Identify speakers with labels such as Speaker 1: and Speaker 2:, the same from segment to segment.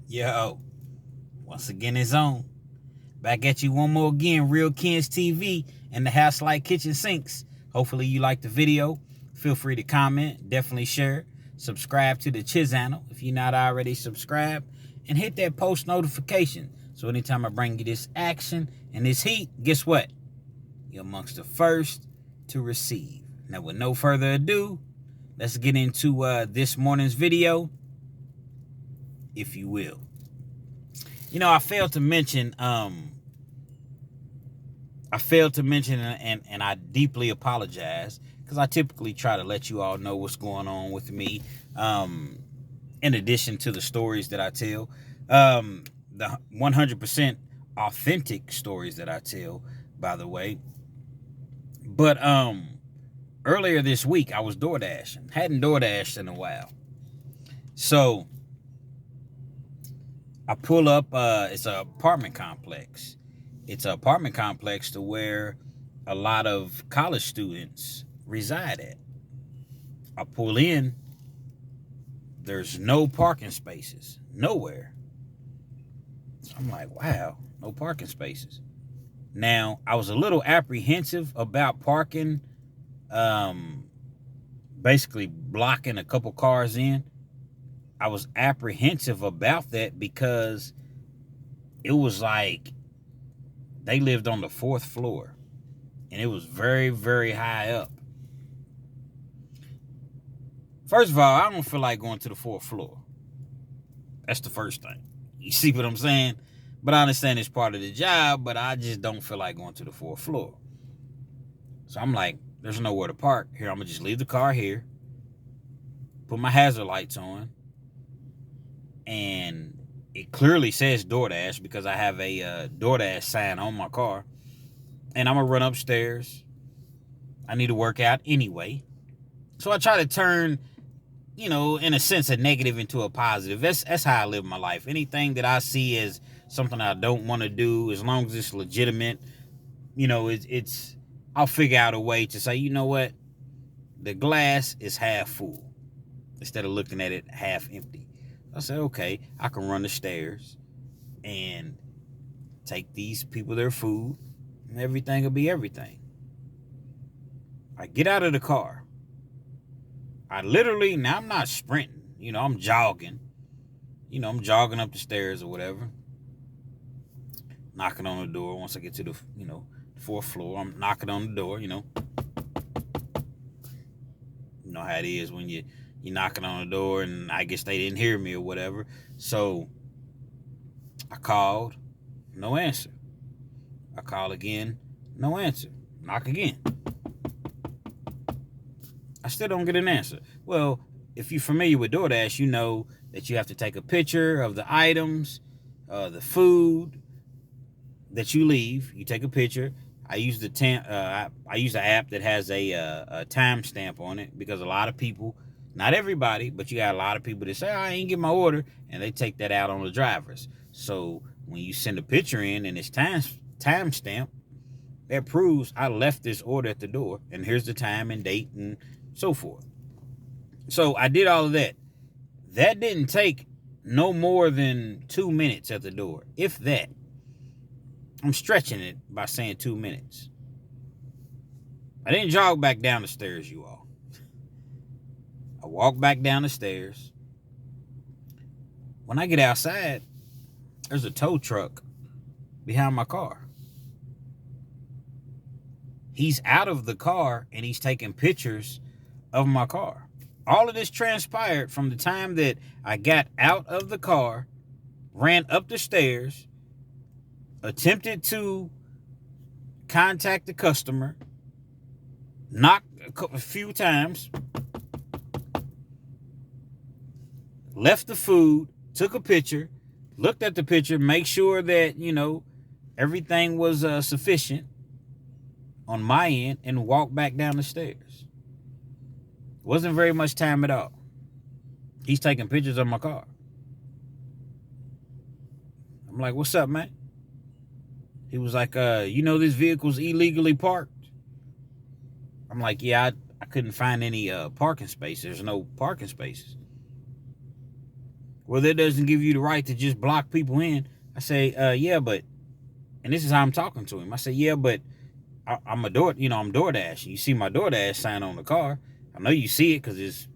Speaker 1: Yo, once again it's on. Back at you one more again, Real Kens TV and the House Light Kitchen Sinks. Hopefully you like the video. Feel free to comment, definitely share, subscribe to the channel if you're not already subscribed, and hit that post notification so anytime I bring you this action and this heat, guess what? You're amongst the first to receive. Now with no further ado, let's get into this morning's video, if you will. I failed to mention, and I deeply apologize because I typically try to let you all know what's going on with me, in addition to the stories that I tell, the 100% authentic stories that I tell, by the way. But earlier this week, I was door dashing. Hadn't door dashed in a while. So I pull up, it's an apartment complex. It's an apartment complex to where a lot of college students reside at. I pull in, there's no parking spaces, nowhere. I'm like, wow, no parking spaces. Now, I was a little apprehensive about parking, basically blocking a couple cars in. I was apprehensive about that because it was like they lived on the 4th floor and it was very, very high up. First of all, I don't feel like going to the 4th floor. That's the first thing. You see what I'm saying? But I understand it's part of the job, but I just don't feel like going to the 4th floor. So I'm like, there's nowhere to park. Here, I'm going to just leave the car here, put my hazard lights on, and it clearly says DoorDash because I have a DoorDash sign on my car. And I'm going to run upstairs. I need to work out anyway. So I try to turn, in a sense, a negative into a positive. That's how I live my life. Anything that I see as something I don't want to do, as long as it's legitimate, it's I'll figure out a way to say, you know what? The glass is half full instead of looking at it half empty. I said, okay, I can run the stairs and take these people their food and everything will be everything. I get out of the car. I literally, now I'm not sprinting, I'm jogging. I'm jogging up the stairs or whatever. Knocking on the door once I get to the, 4th floor. I'm knocking on the door, You know how it is when you're knocking on the door and I guess they didn't hear me or whatever. So I called, no answer. I call again, no answer. Knock again. I still don't get an answer. Well, if you're familiar with DoorDash, you know that you have to take a picture of the items, the food that you leave. You take a picture. I use the I use an app that has a timestamp on it because a lot of people, not everybody, but you got a lot of people that say, I ain't get my order, and they take that out on the drivers. So when you send a picture in and it's timestamp, that proves I left this order at the door, and here's the time and date and so forth. So I did all of that. That didn't take no more than 2 minutes at the door, if that. I'm stretching it by saying 2 minutes. I didn't jog back down the stairs, you all. I walked back down the stairs. When I get outside, there's a tow truck behind my car. He's out of the car and he's taking pictures of my car. All of this transpired from the time that I got out of the car, ran up the stairs, attempted to contact the customer, knocked a few times, left the food, took a picture, looked at the picture, make sure that, everything was sufficient on my end, and walked back down the stairs. Wasn't very much time at all. He's taking pictures of my car. I'm like, what's up, man? He was like, this vehicle's illegally parked. I'm like, yeah, I couldn't find any parking spaces. There's no parking spaces. Well, that doesn't give you the right to just block people in. I say, yeah, but, and this is how I'm talking to him. I say, yeah, but I'm I'm DoorDash. You see my DoorDash sign on the car. I know you see it because it's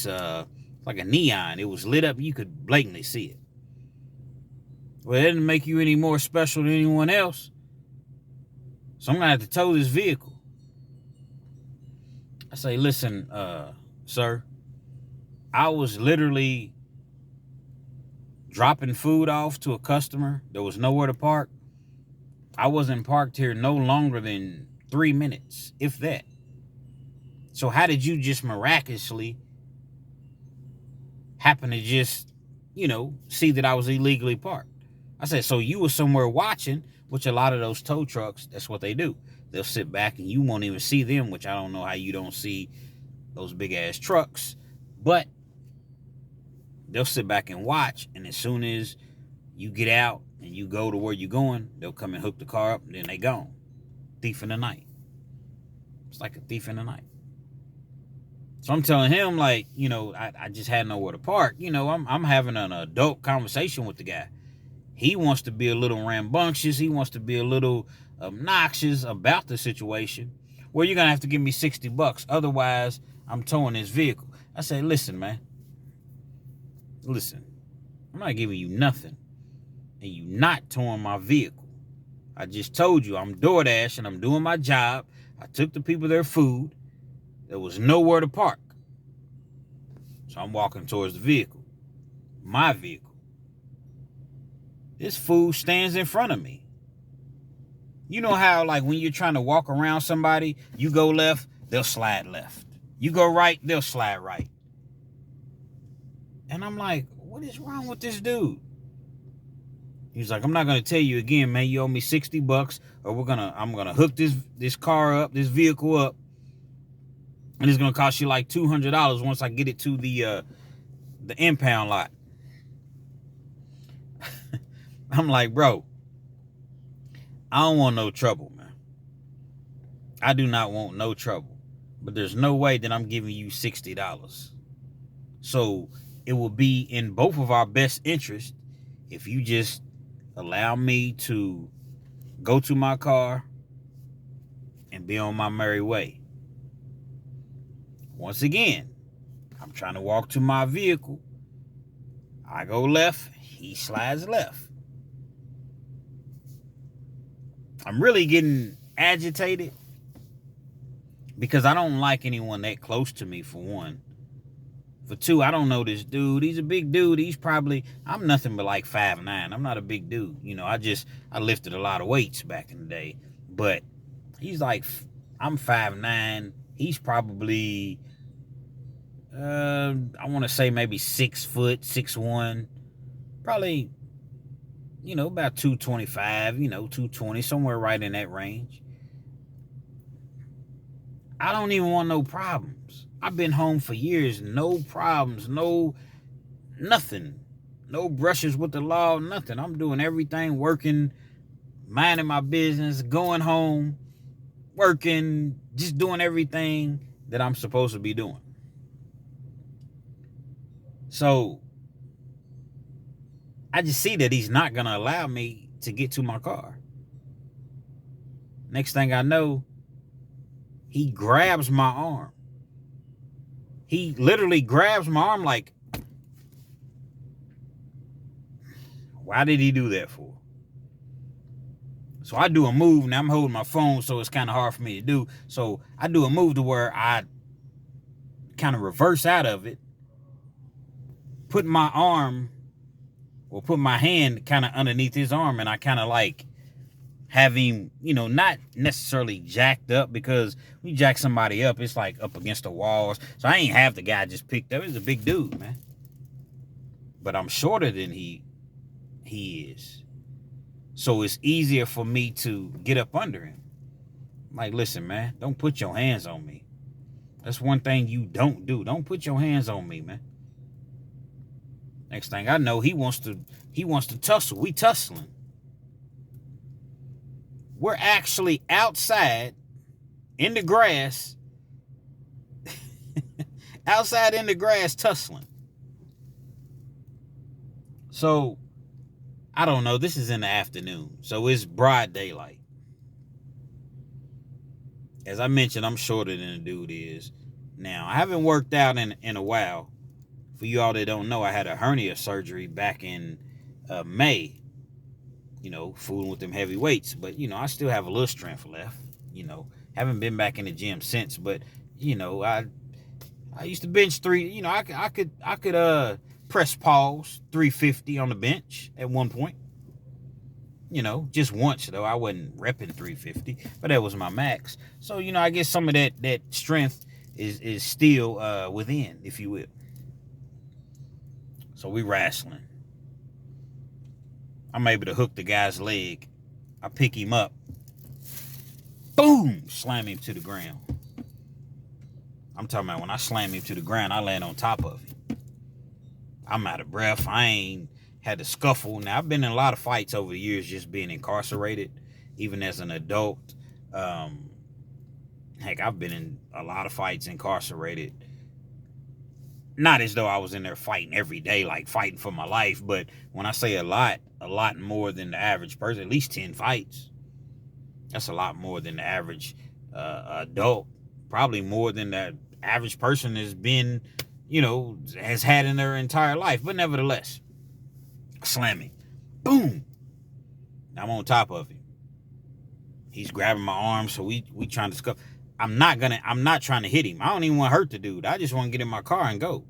Speaker 1: like a neon. It was lit up. You could blatantly see it. Well, it doesn't make you any more special than anyone else. So I'm going to have to tow this vehicle. I say, listen, sir, I was literally dropping food off to a customer. There was nowhere to park. I wasn't parked here no longer than 3 minutes, if that. So how did you just miraculously happen to just, see that I was illegally parked? I said, so you were somewhere watching, which a lot of those tow trucks, that's what they do. They'll sit back and you won't even see them, which I don't know how you don't see those big ass trucks, but they'll sit back and watch. And as soon as you get out and you go to where you're going, they'll come and hook the car up and then they gone. Thief in the night. It's like a thief in the night. So I'm telling him, like, I just had nowhere to park. I'm having an adult conversation with the guy. He wants to be a little rambunctious. He wants to be a little obnoxious about the situation. Well, you're going to have to give me $60. Otherwise, I'm towing this vehicle. I say, listen, man. Listen, I'm not giving you nothing. And you not towing my vehicle. I just told you I'm DoorDash and I'm doing my job. I took the people their food. There was nowhere to park. So I'm walking towards the vehicle. My vehicle. This fool stands in front of me. You know how, like, when you're trying to walk around somebody, you go left, they'll slide left. You go right, they'll slide right. And I'm like, what is wrong with this dude? He's like, I'm not gonna tell you again, man. You owe me $60, or I'm gonna hook this car up, this vehicle up, and it's gonna cost you like $200 once I get it to the impound lot. I'm like, bro, I don't want no trouble, man. I do not want no trouble. But there's no way that I'm giving you $60. So it will be in both of our best interest if you just allow me to go to my car and be on my merry way. Once again, I'm trying to walk to my vehicle. I go left, he slides left. I'm really getting agitated because I don't like anyone that close to me, for one. For two, I don't know this dude. He's a big dude. I'm nothing but like 5'9". I'm not a big dude. I lifted a lot of weights back in the day. But he's like, I'm 5'9". He's probably, I want to say maybe 6 foot, 6'1". Probably, about 225, 220, somewhere right in that range. I don't even want no problems. I've been home for years, no problems, nothing. No brushes with the law, nothing. I'm doing everything, working, minding my business, going home, working, just doing everything that I'm supposed to be doing. So I just see that he's not going to allow me to get to my car. Next thing I know, he grabs my arm. He literally grabs my arm like, why did he do that for? So I do a move. Now I'm holding my phone, so it's kind of hard for me to do. So I do a move to where I kind of reverse out of it, put my hand kind of underneath his arm, and I kind of like have him, not necessarily jacked up, because when you jack somebody up, it's like up against the walls. So I ain't have the guy just picked up. He's a big dude, man. But I'm shorter than he is. So it's easier for me to get up under him. I'm like, listen, man, don't put your hands on me. That's one thing you don't do. Don't put your hands on me, man. Next thing I know, he wants to tussle. We tussling. We're actually outside in the grass, outside in the grass tussling. So, I don't know. This is in the afternoon. So, it's broad daylight. As I mentioned, I'm shorter than the dude is. Now, I haven't worked out in a while. For you all that don't know, I had a hernia surgery back in May. Fooling with them heavy weights. But, I still have a little strength left. Haven't been back in the gym since. But, I used to bench three. I could press pause 350 on the bench at one point. Just once though. I wasn't repping 350, but that was my max. So, I guess some of that strength is still within, if you will. So we wrestling. I'm able to hook the guy's leg. I pick him up. Boom! Slam him to the ground. I'm talking about when I slam him to the ground, I land on top of him. I'm out of breath. I ain't had to scuffle. Now, I've been in a lot of fights over the years just being incarcerated, even as an adult. Heck, I've been in a lot of fights incarcerated. Not as though I was in there fighting every day, like fighting for my life, but when I say a lot more than the average person, at least 10 fights. That's a lot more than the average adult. Probably more than the average person has been, has had in their entire life. But nevertheless, slam him. Boom. I'm on top of him. He's grabbing my arm, so we trying to scuff. I'm not trying to hit him. I don't even want to hurt the dude. I just want to get in my car and go.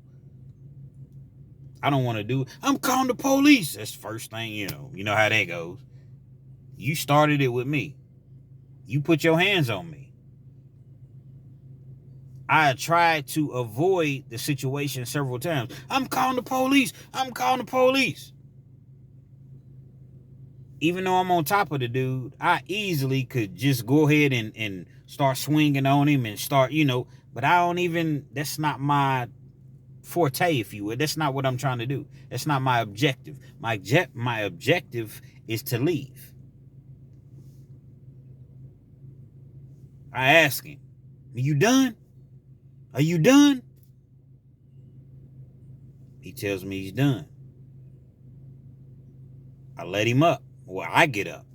Speaker 1: I don't want to do, I'm calling the police. That's the first thing, you know how that goes. You started it with me. You put your hands on me. I tried to avoid the situation several times. I'm calling the police. I'm calling the police. Even though I'm on top of the dude, I easily could just go ahead and start swinging on him and start, but that's not my forte, if you would. That's not what I'm trying to do. That's not my objective. My objective is to leave. I ask him, are you done? Are you done? He tells me he's done. I let him up. Well, I get up.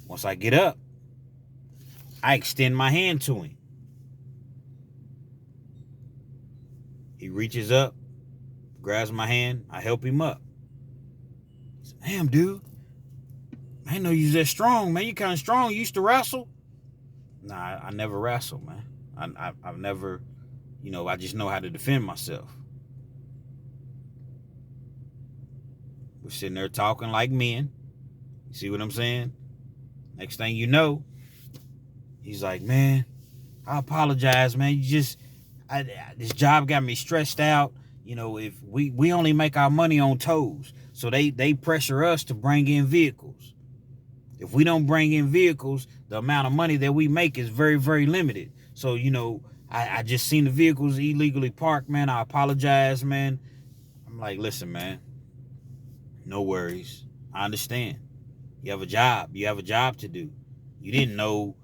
Speaker 1: Once I get up, I extend my hand to him. He reaches up, grabs my hand. I help him up. He said, damn, dude. I didn't know you was that strong, man. You kind of strong. You used to wrestle? Nah, I never wrestle, man. I've never, I just know how to defend myself. We're sitting there talking like men. You see what I'm saying? Next thing you know, he's like, man, I apologize, man. This job got me stressed out. If we only make our money on tows. So they pressure us to bring in vehicles. If we don't bring in vehicles, the amount of money that we make is very, very limited. So, I just seen the vehicles illegally parked, man. I apologize, man. I'm like, listen, man, no worries. I understand. You have a job. You have a job to do. You didn't know.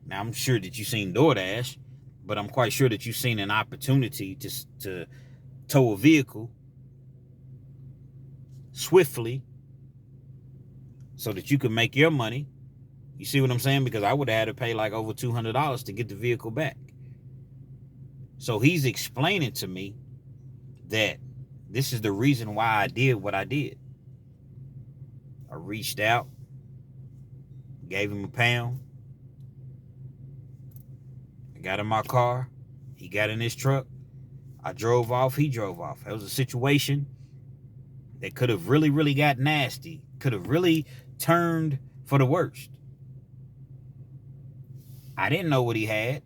Speaker 1: Now, I'm sure that you seen DoorDash, but I'm quite sure that you've seen an opportunity to tow a vehicle swiftly so that you can make your money. You see what I'm saying? Because I would have had to pay like over $200 to get the vehicle back. So he's explaining to me that this is the reason why I did what I did. I reached out, gave him £1. I got in my car. He got in his truck. I drove off. He drove off. It was a situation that could have really, really got nasty. Could have really turned for the worst. I didn't know what he had.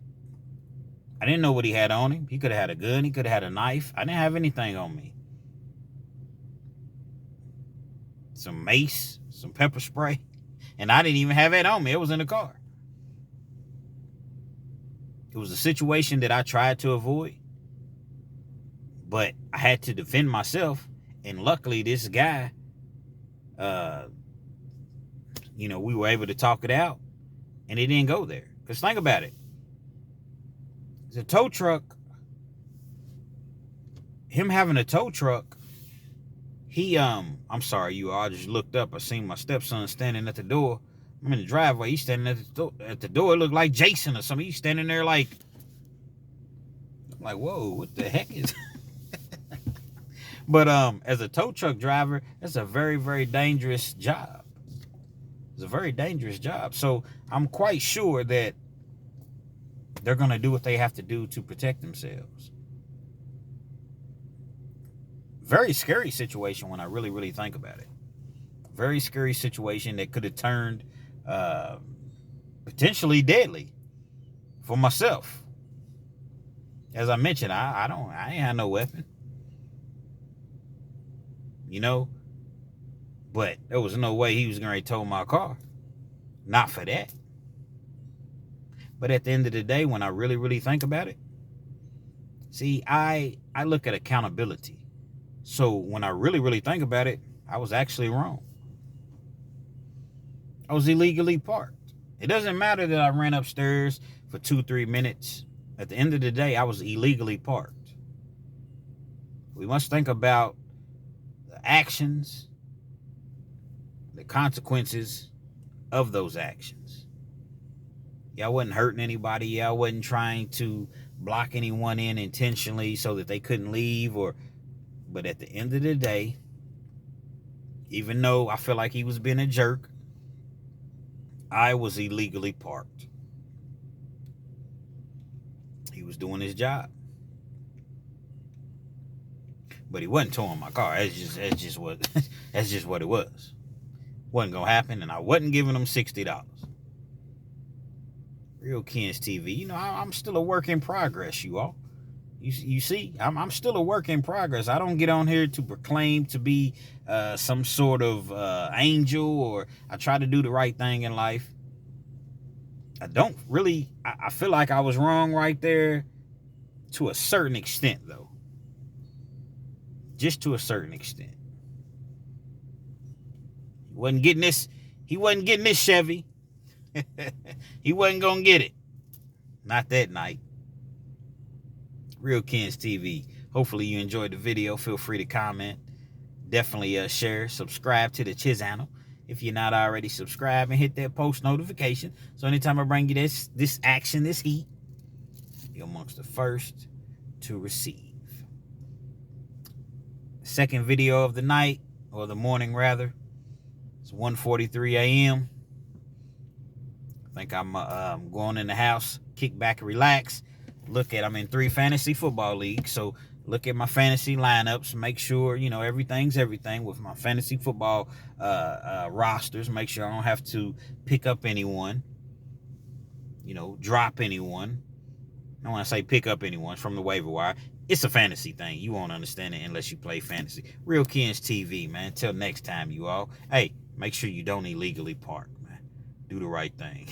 Speaker 1: I didn't know what he had on him. He could have had a gun. He could have had a knife. I didn't have anything on me. Some mace, some pepper spray. And I didn't even have that on me. It was in the car. It was a situation that I tried to avoid. But I had to defend myself. And luckily, this guy, we were able to talk it out. And it didn't go there. Because think about it. The tow truck, him having a tow truck, I'm sorry, you all. I just looked up. I seen my stepson standing at the door. I'm in the driveway. He's standing at the door. It looked like Jason or something. He's standing there like, whoa, what the heck is? But as a tow truck driver, that's a very, very dangerous job. It's a very dangerous job. So I'm quite sure that they're going to do what they have to do to protect themselves. Very scary situation when I really, really think about it. Very scary situation that could have turned potentially deadly for myself. As I mentioned, I ain't had no weapon. You know, but there was no way he was going to tow my car. Not for that. But at the end of the day, when I really, really think about it, see, I look at accountability. So when I really, really think about it, I was actually wrong. I was illegally parked. It doesn't matter that I ran upstairs for 2-3 minutes. At the end of the day, I was illegally parked. We must think about the actions, the consequences of those actions. Yeah, I wasn't hurting anybody. Yeah, I wasn't trying to block anyone in intentionally so that they couldn't leave. But at the end of the day, even though I feel like he was being a jerk, I was illegally parked. He was doing his job. But he wasn't towing my car. That's just what it was. Wasn't gonna happen, and I wasn't giving him $60. Real Kens TV. You know, I'm still a work in progress, you all. You see, I'm still a work in progress. I don't get on here to proclaim to be some sort of angel, or I try to do the right thing in life. I don't really. I feel like I was wrong right there to a certain extent, though. Just to a certain extent. He wasn't getting this Chevy. He wasn't gonna get it. Not that night. Real Kens TV. Hopefully you enjoyed the video. Feel free to comment. Definitely share. Subscribe to the channel if you're not already subscribed, and hit that post notification. So anytime I bring you this action, this heat, you're amongst the first to receive. Second video of the night, or the morning rather. It's 1:43 a.m. I think I'm going in the house, kick back and relax. I'm in 3 fantasy football leagues, so look at my fantasy lineups. Make sure, everything's everything with my fantasy football rosters. Make sure I don't have to pick up anyone, drop anyone. I don't want to say pick up anyone from the waiver wire. It's a fantasy thing. You won't understand it unless you play fantasy. Real Kens TV, man. Until next time, you all. Hey, make sure you don't illegally park, man. Do the right thing.